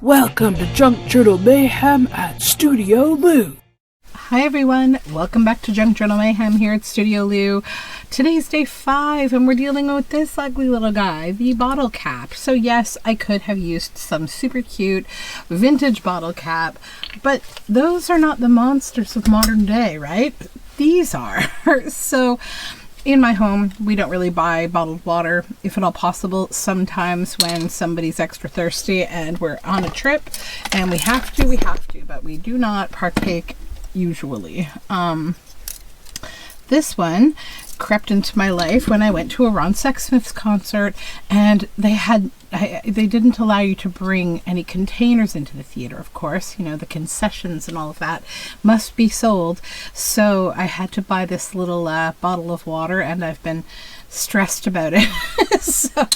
Welcome to Junk Journal Mayhem at Studioloo. Hi everyone, welcome back to Junk Journal Mayhem here at Studioloo. Today's day 5 and we're dealing with this ugly little guy, the bottle cap. So yes, I could have used some super cute vintage bottle cap, but those are not the monsters of modern day, right? These are. So in my home, we don't really buy bottled water, if at all possible. Sometimes when somebody's extra thirsty and we're on a trip and we have to, but we do not partake usually. This one crept into my life when I went to a Ron Sexsmith's concert, and they didn't allow you to bring any containers into the theater, of course. You know, the concessions and all of that must be sold. So I had to buy this little bottle of water, and I've been stressed about it. So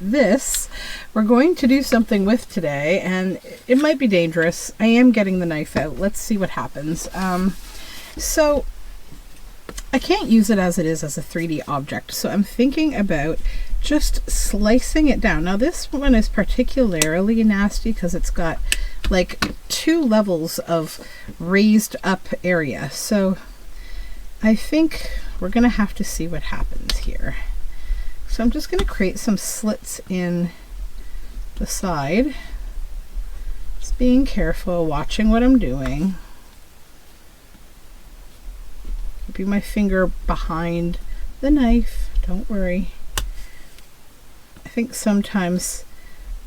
this we're going to do something with today, and it might be dangerous. I am getting the knife out. Let's see what happens. So I can't use it as it is as a 3D object, so I'm thinking about just slicing it down. Now this one is particularly nasty because it's got like 2 levels of raised up area, so I think we're gonna have to see what happens here. So I'm just gonna create some slits in the side, just being careful, watching what I'm doing. Keeping my finger behind the knife, don't worry. I think sometimes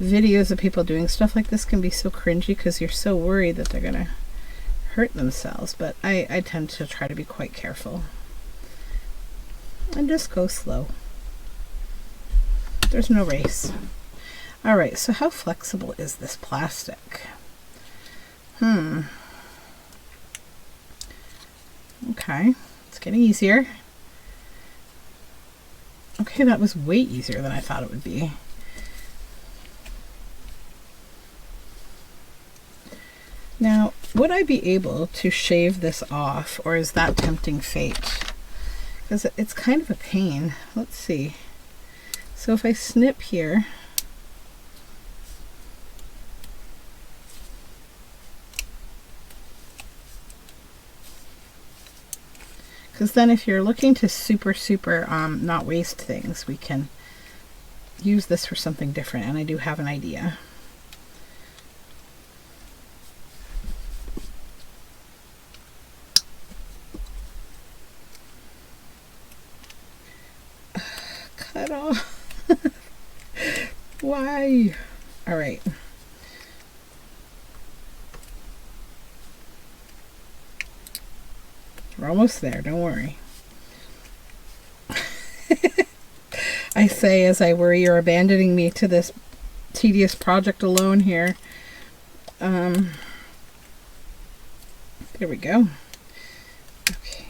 videos of people doing stuff like this can be so cringy because you're so worried that they're gonna hurt themselves, but I tend to try to be quite careful and just go slow. There's no race. All right, so how flexible is this plastic? Okay, it's getting easier. Okay, that was way easier than I thought it would be. Now, would I be able to shave this off, or is that tempting fate? Because it's kind of a pain. Let's see. So if I snip here, because then if you're looking to super not waste things, we can use this for something different, and I do have an idea. Cut off. Why? All right. We're almost there, don't worry. I say as I worry you're abandoning me to this tedious project alone here. There we go. Okay.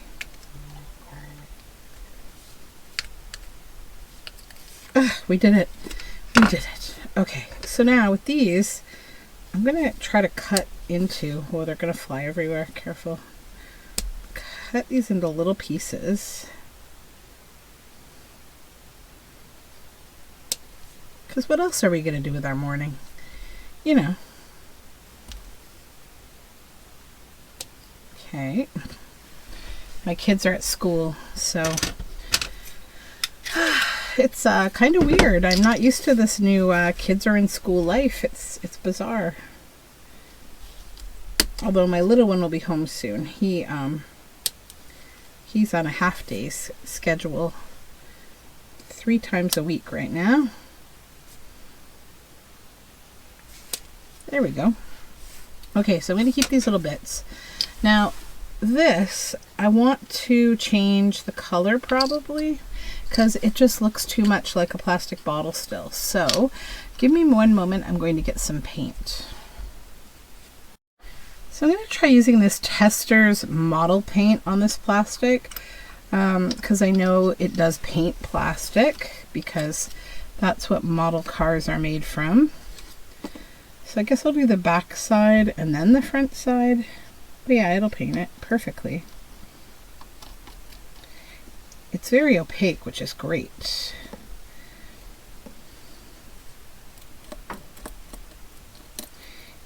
We did it. We did it. Okay, so now with these, I'm going to try to cut into, oh, they're going to fly everywhere. Careful. Cut these into little pieces. Because what else are we going to do with our morning? You know. Okay. My kids are at school, so it's kind of weird. I'm not used to this new kids are in school life. It's bizarre. Although my little one will be home soon. He's on a half-day schedule 3 times a week right now. There we go. Okay, so I'm going to keep these little bits. Now, this, I want to change the color probably, because it just looks too much like a plastic bottle still. So, give me 1 moment. I'm going to get some paint. So I'm going to try using this Tester's model paint on this plastic, because I know it does paint plastic, because that's what model cars are made from. So I guess I'll do the back side and then the front side. But yeah, it'll paint it perfectly. It's very opaque, which is great.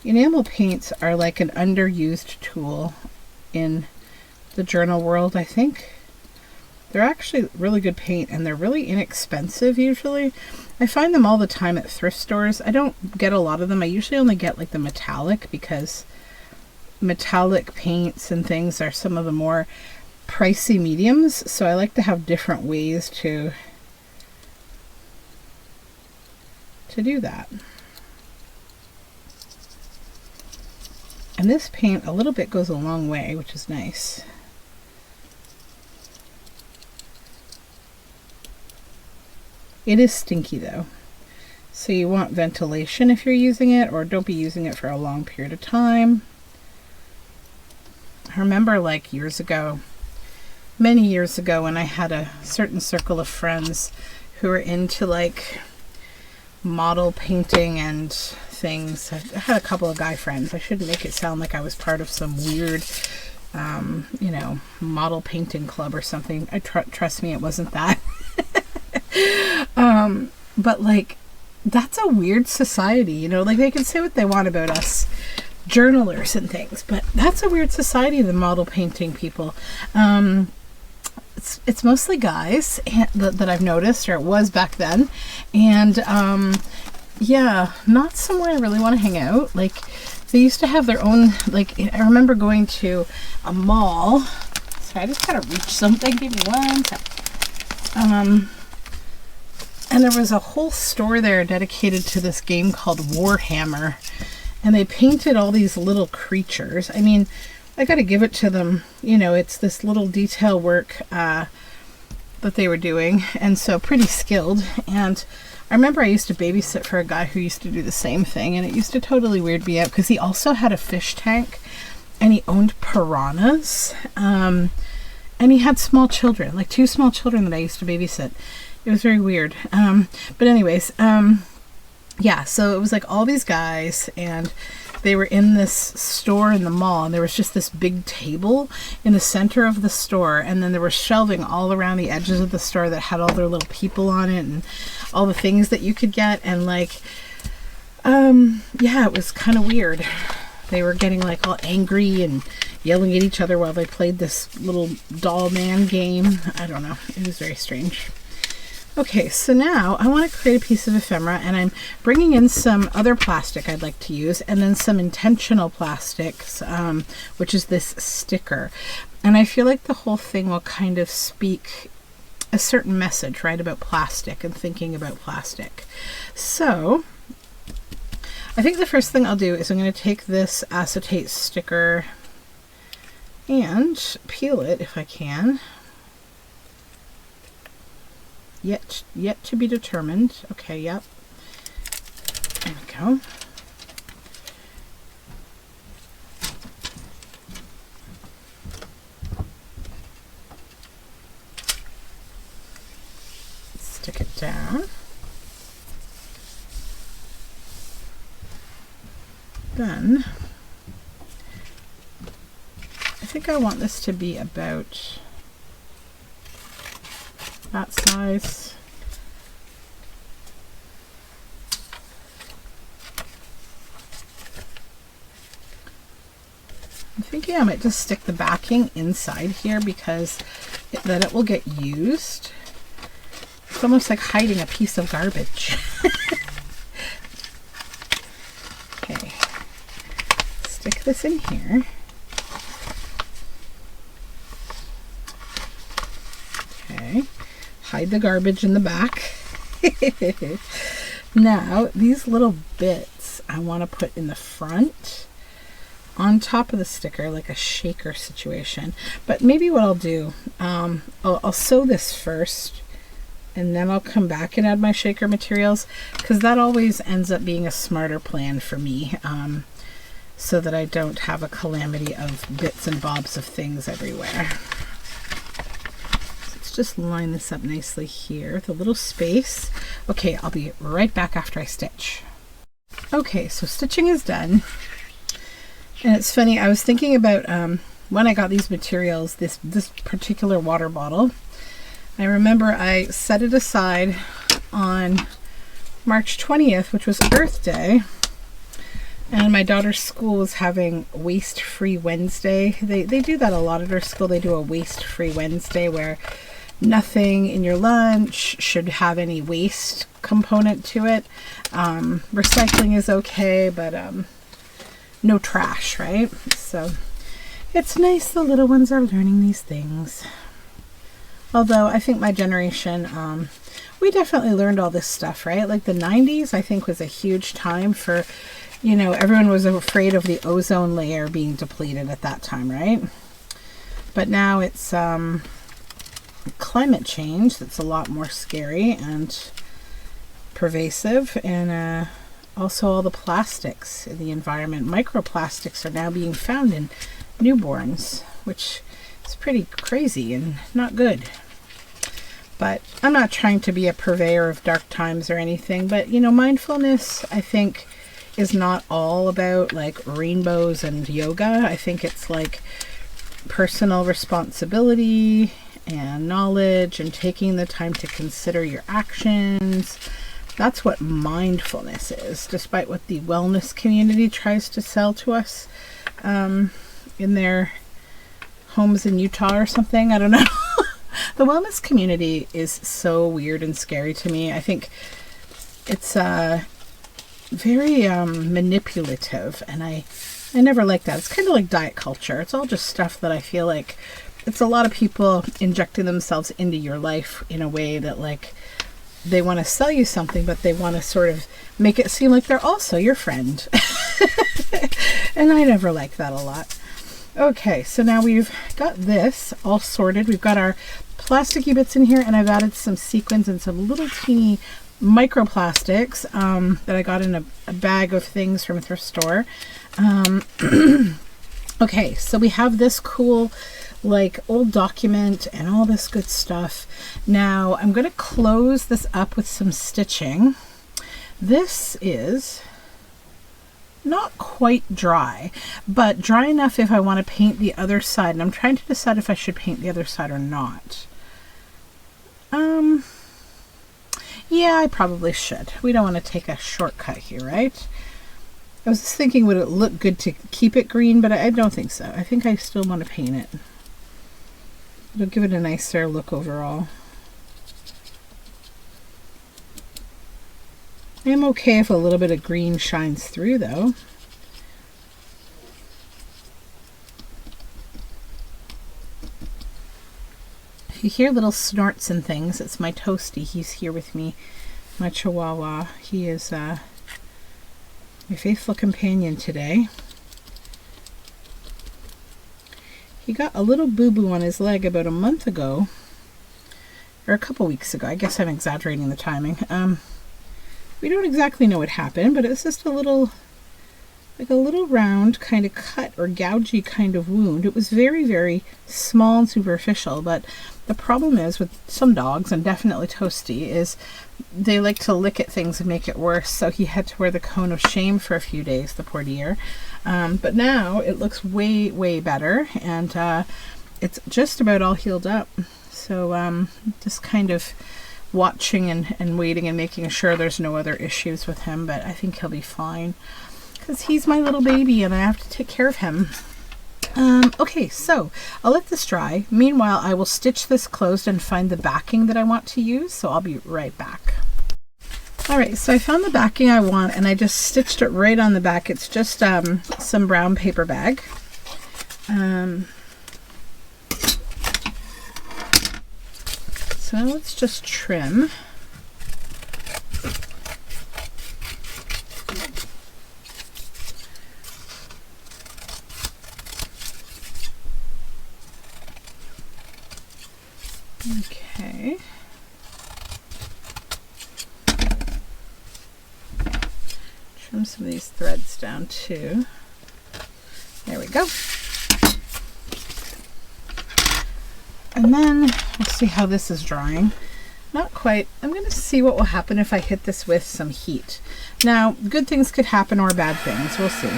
Enamel paints are like an underused tool in the journal world, I think. They're actually really good paint, and they're really inexpensive usually. I find them all the time at thrift stores. I don't get a lot of them. I usually only get like the metallic, because metallic paints and things are some of the more pricey mediums, so I like to have different ways to do that. And this paint, a little bit goes a long way, which is nice. It is stinky though, so you want ventilation if you're using it, or don't be using it for a long period of time. I remember like years ago, many years ago, when I had a certain circle of friends who were into like model painting and things. I had a couple of guy friends. I shouldn't make it sound like I was part of some weird you know, model painting club or something. Trust me, it wasn't that. But like, that's a weird society, you know, like they can say what they want about us journalers and things, but that's a weird society, the model painting people. It's mostly guys that I've noticed, or it was back then, and yeah, not somewhere I really want to hang out. Like, they used to have their own, like, I remember going to a mall. Sorry, I just gotta reach something, give me one sec. And there was a whole store there dedicated to this game called Warhammer, and they painted all these little creatures. I mean, I gotta give it to them, you know, it's this little detail work that they were doing, and so pretty skilled. And I remember I used to babysit for a guy who used to do the same thing, and it used to totally weird me out, because he also had a fish tank, and he owned piranhas, and he had small children, like 2 small children that I used to babysit. It was very weird. But anyways, yeah, so it was like all these guys, and they were in this store in the mall, and there was just this big table in the center of the store, and then there was shelving all around the edges of the store that had all their little people on it and all the things that you could get. And like, yeah, it was kind of weird. They were getting like all angry and yelling at each other while they played this little doll man game. I don't know, it was very strange. Okay, so now I want to create a piece of ephemera, and I'm bringing in some other plastic I'd like to use, and then some intentional plastics, which is this sticker. And I feel like the whole thing will kind of speak a certain message, right, about plastic and thinking about plastic. So I think the first thing I'll do is I'm going to take this acetate sticker and peel it if I can. Yet to be determined. Okay, yep. There we go. Stick it down. Then I think I want this to be about that size. I'm thinking I might just stick the backing inside here, because then it will get used. It's almost like hiding a piece of garbage. Okay, stick this in here. Okay. Hide the garbage in the back. Now, these little bits I want to put in the front on top of the sticker, like a shaker situation. But maybe what I'll do, I'll sew this first, and then I'll come back and add my shaker materials, because that always ends up being a smarter plan for me, so that I don't have a calamity of bits and bobs of things everywhere. Just line this up nicely here with a little space. Okay, I'll be right back after I stitch. Okay, so stitching is done. And it's funny, I was thinking about when I got these materials, this particular water bottle. I remember I set it aside on March 20th, which was Earth Day. And my daughter's school is having Waste-Free Wednesday. They do that a lot at her school. They do a Waste-Free Wednesday where nothing in your lunch should have any waste component to it. Recycling is okay, but no trash, right? So it's nice the little ones are learning these things. Although I think my generation, we definitely learned all this stuff, right? Like the 90s, I think, was a huge time for, you know, everyone was afraid of the ozone layer being depleted at that time, right? But now it's climate change that's a lot more scary and pervasive, and also all the plastics in the environment. Microplastics are now being found in newborns, which is pretty crazy and not good. But I'm not trying to be a purveyor of dark times or anything, but you know, mindfulness, I think, is not all about like rainbows and yoga. I think it's like personal responsibility and knowledge and taking the time to consider your actions. That's what mindfulness is, despite what the wellness community tries to sell to us in their homes in Utah or something. I don't know. The wellness community is so weird and scary to me. I think it's very manipulative, and I never like that. It's kind of like diet culture. It's all just stuff that I feel like it's a lot of people injecting themselves into your life in a way that like they want to sell you something, but they want to sort of make it seem like they're also your friend. And I never like that a lot. Okay, so now we've got this all sorted. We've got our plasticky bits in here, and I've added some sequins and some little teeny microplastics that I got in a bag of things from a thrift store. Okay, so we have this cool like old document and all this good stuff. Now I'm going to close this up with some stitching. This is not quite dry, but dry enough if I want to paint the other side, and I'm trying to decide if I should paint the other side or not. Yeah, I probably should. We don't want to take a shortcut here, right? I was thinking, would it look good to keep it green, but I don't think so. I think I still want to paint it. It'll give it a nicer look overall. I'm okay if a little bit of green shines through, though. If you hear little snorts and things, it's my Toasty. He's here with me, my Chihuahua. He is my faithful companion today. He got a little boo-boo on his leg about a month ago, or a couple weeks ago. I guess I'm exaggerating the timing. We don't exactly know what happened, but it's just a little, like a little round kind of cut or gougey kind of wound. It was very, very small and superficial, but the problem is with some dogs, and definitely Toasty, is they like to lick at things and make it worse. So he had to wear the cone of shame for a few days, the poor dear. But now it looks way, way better, and it's just about all healed up. So just kind of watching and waiting and making sure there's no other issues with him, but I think he'll be fine because he's my little baby and I have to take care of him. Okay, so I'll let this dry. Meanwhile, I will stitch this closed and find the backing that I want to use, so I'll be right back. Alright, so I found the backing I want and I just stitched it right on the back. It's just some brown paper bag. So now let's just trim. Okay. Trim some of these threads down too. There we go. And then we'll see how this is drying. Not quite. I'm going to see what will happen if I hit this with some heat. Now, good things could happen or bad things. We'll see.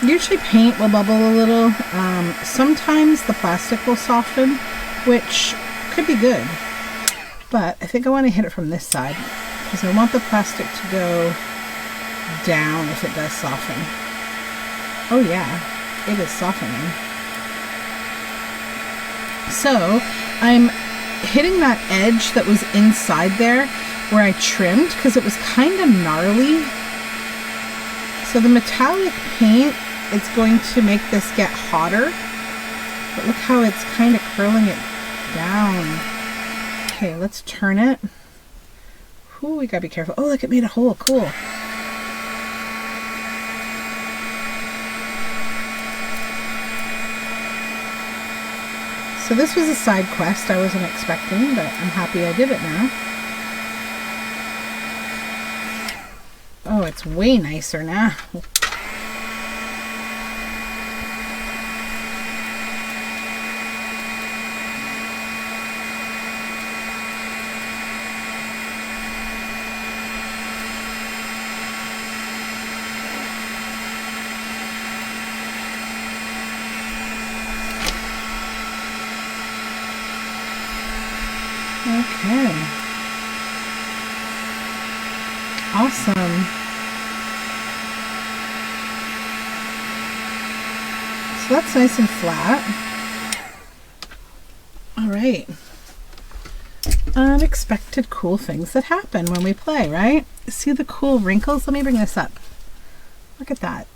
Usually paint will bubble a little. Sometimes the plastic will soften, which could be good. But I think I want to hit it from this side because I want the plastic to go down if it does soften. Oh yeah, it is softening. So I'm hitting that edge that was inside there where I trimmed because it was kind of gnarly. So the metallic paint is going to make this get hotter. But look how it's kind of curling it down. Okay, let's turn it. Ooh, we gotta be careful. Oh, look, it made a hole. Cool. So this was a side quest I wasn't expecting, but I'm happy I did it now. Oh, it's way nicer now. Okay. Awesome. So that's nice and flat. All right. Unexpected cool things that happen when we play, right? See the cool wrinkles? Let me bring this up. Look at that.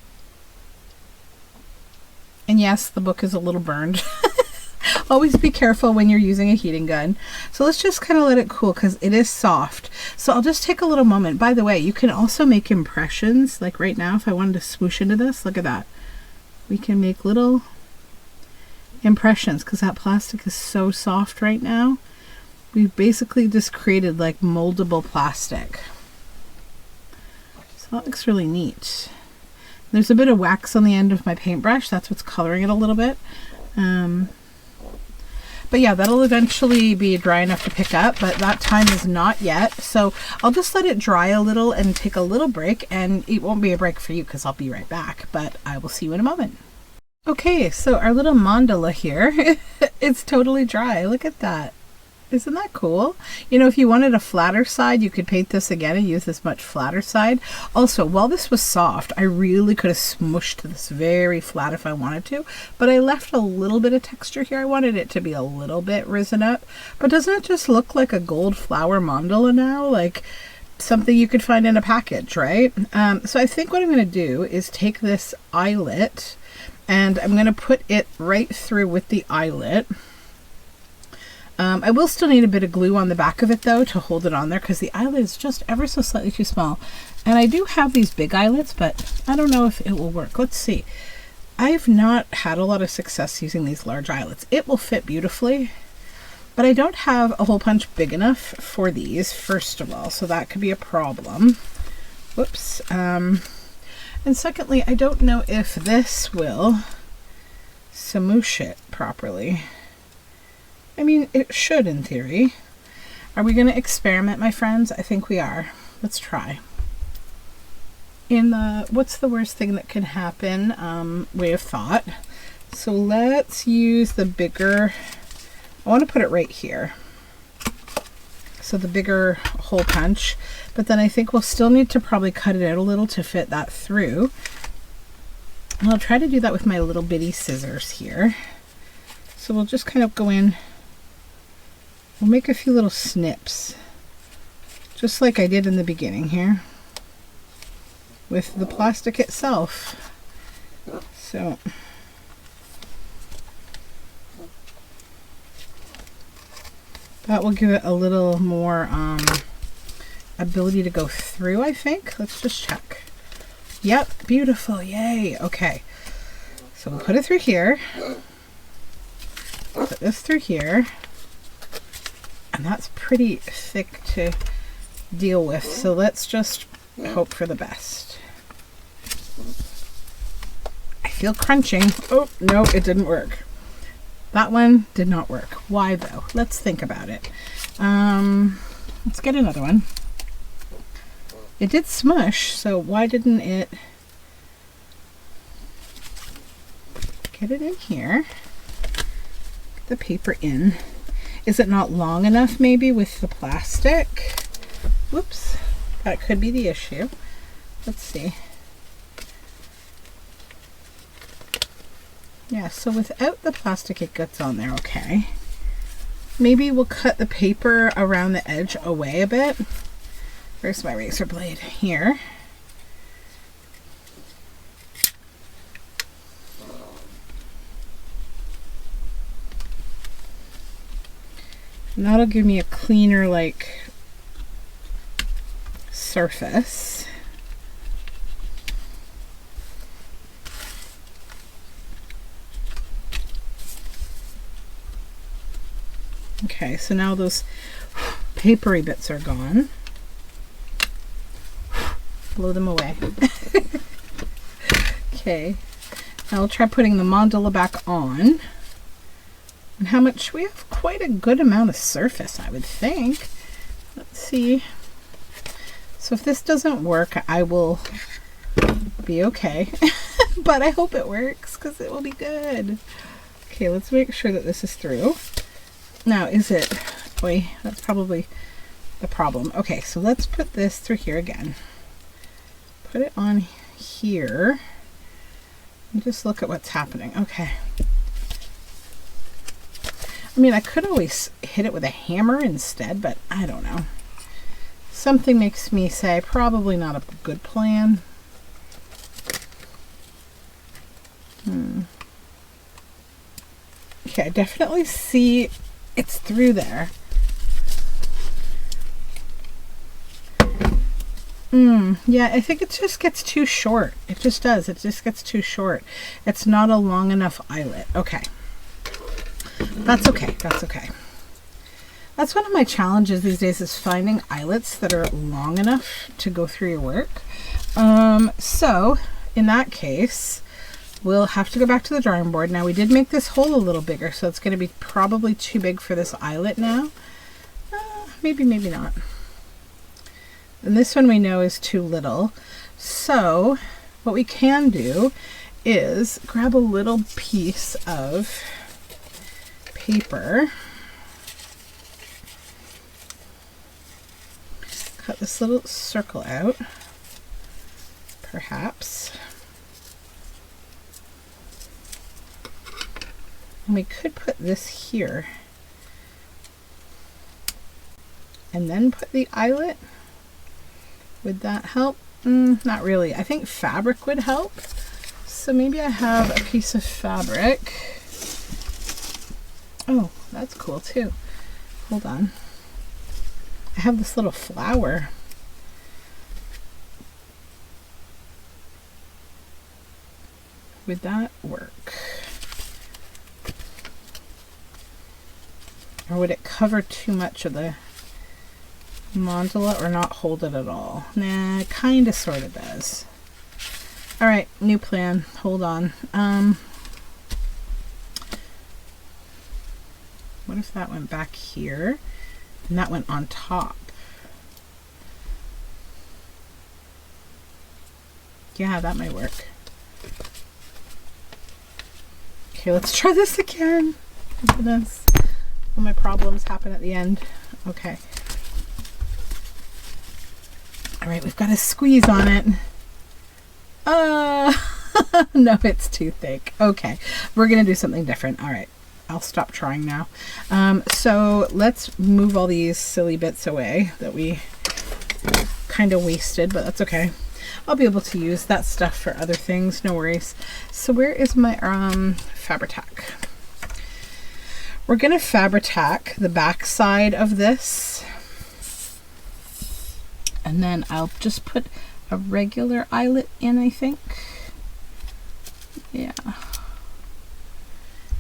And yes, the book is a little burned. Always be careful when you're using a heating gun. So let's just kind of let it cool because it is soft. So I'll just take a little moment. By the way, you can also make impressions. Like right now, if I wanted to swoosh into this, look at that. We can make little impressions because that plastic is so soft right now. We've basically just created like moldable plastic. So that looks really neat. There's a bit of wax on the end of my paintbrush. That's what's coloring it a little bit. But yeah, that'll eventually be dry enough to pick up, but that time is not yet. So I'll just let it dry a little and take a little break, and it won't be a break for you because I'll be right back, but I will see you in a moment. Okay, so our little mandala here, it's totally dry. Look at that. Isn't that cool? You know, if you wanted a flatter side, you could paint this again and use this much flatter side. Also, while this was soft, I really could have smushed this very flat if I wanted to, but I left a little bit of texture here. I wanted it to be a little bit risen up. But doesn't it just look like a gold flower mandala now? Like something you could find in a package, right? So I think what I'm going to do is take this eyelet and I'm going to put it right through with the eyelet. I will still need a bit of glue on the back of it though to hold it on there because the eyelet is just ever so slightly too small. And I do have these big eyelets, but I don't know if it will work. Let's see. I've not had a lot of success using these large eyelets. It will fit beautifully, but I don't have a hole punch big enough for these, first of all, so that could be a problem. Whoops. And secondly, I don't know if this will smoosh it properly. I mean, it should in theory. Are we going to experiment, my friends? I think we are. Let's try. In the what's the worst thing that can happen way of thought. So let's use the bigger, I want to put it right here. So the bigger hole punch, but then I think we'll still need to probably cut it out a little to fit that through. And I'll try to do that with my little bitty scissors here. So we'll just kind of go in. We'll make a few little snips, just like I did in the beginning here with the plastic itself. So that will give it a little more ability to go through, I think. Let's just check. Yep, beautiful, yay. Okay, so we'll put it through here, put this through here. And that's pretty thick to deal with, so let's just hope for the best. I feel crunching. Oh, no, it didn't work. That one did not work. Why though? Let's think about it. Let's get another one. It did smush, so why didn't it get it in here? Get the paper in. Is it not long enough maybe with the plastic? Whoops, that could be the issue. let's see. Yeah, so without the plastic it gets on there okay. Maybe we'll cut the paper around the edge away a bit. Where's my razor blade? Here. And that'll give me a cleaner, like, surface. Okay, so now those papery bits are gone. Blow them away. Okay, now I'll try putting the mandala back on. And how much? We have quite a good amount of surface, I would think. Let's see. So if this doesn't work, I will be okay. But I hope it works because it will be good. Okay, let's make sure that this is through. Now, is it? Boy, that's probably the problem. Okay, so let's put this through here again. Put it on here. And just look at what's happening. Okay. I mean, I could always hit it with a hammer instead, but I don't know. Something makes me say probably not a good plan. Okay, I definitely see it's through there. Yeah, I think it just gets too short. It just does. It just gets too short. It's not a long enough eyelet. Okay. That's okay. That's okay. That's one of my challenges these days, is finding eyelets that are long enough to go through your work. So in that case, we'll have to go back to the drawing board. Now, we did make this hole a little bigger, so it's going to be probably too big for this eyelet now. Maybe, maybe not. And this one we know is too little. So what we can do is grab a little piece of paper, cut this little circle out, perhaps. And we could put this here and then put the eyelet. Would that help? Not really. I think fabric would help. So maybe I have a piece of fabric. Oh, that's cool too. Hold on. I have this little flower. Would that work? Or would it cover too much of the mandala or not hold it at all? Nah, it kind of sort of does. All right, new plan. Hold on. What if that went back here and that went on top? Yeah, that might work. Okay, let's try this again. Goodness. All my problems happen at the end. Okay. All right, we've got a squeeze on it. No, it's too thick. Okay, we're gonna do something different. All right, I'll stop trying now. So let's move all these silly bits away that we kind of wasted, but that's okay. I'll be able to use that stuff for other things, no worries. So where is my Fabri-Tac? We're gonna Fabri-Tac the back side of this. And then I'll just put a regular eyelet in, I think. Yeah.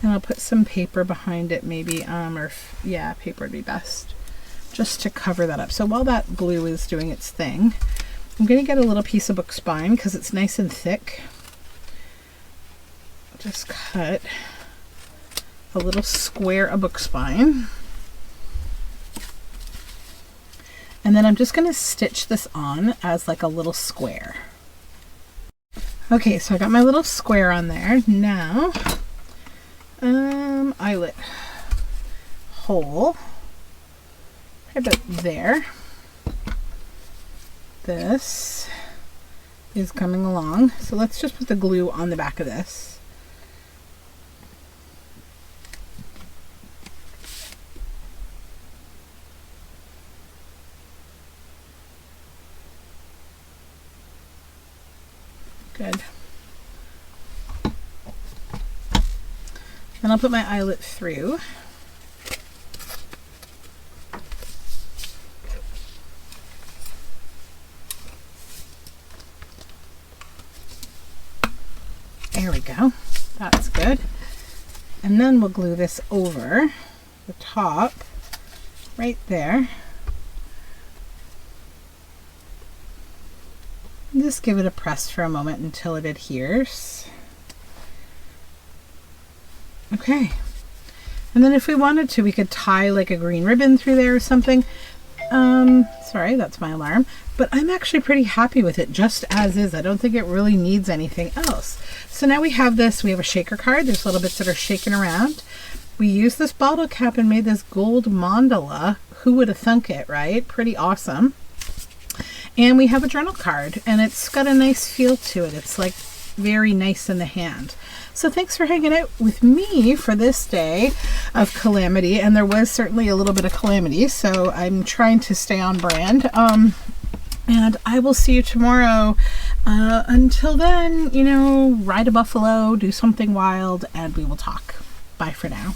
And I'll put some paper behind it, maybe, yeah, paper would be best, just to cover that up. So while that glue is doing its thing, I'm gonna get a little piece of book spine because it's nice and thick. Just cut a little square of book spine. And then I'm just going to stitch this on as like a little square. Okay, so I got my little square on there. Now, eyelet hole, right about there. This, is coming along. So let's just put the glue on the back of this. Good. Then I'll put my eyelet through. There we go. That's good. And then we'll glue this over the top right there. And just give it a press for a moment until it adheres. Okay. And then if we wanted to, we could tie like a green ribbon through there or something. Sorry, that's my alarm. But I'm actually pretty happy with it just as is. I don't think it really needs anything else. So now we have this, we have a shaker card. There's little bits that are shaking around. We used this bottle cap and made this gold mandala. Who would have thunk it, right? Pretty awesome. And we have a journal card, and it's got a nice feel to it. It's like very nice in the hand. So thanks for hanging out with me for this day of calamity. And there was certainly a little bit of calamity, so I'm trying to stay on brand. And I will see you tomorrow. Until then, you know, ride a buffalo, do something wild, and we will talk. Bye for now.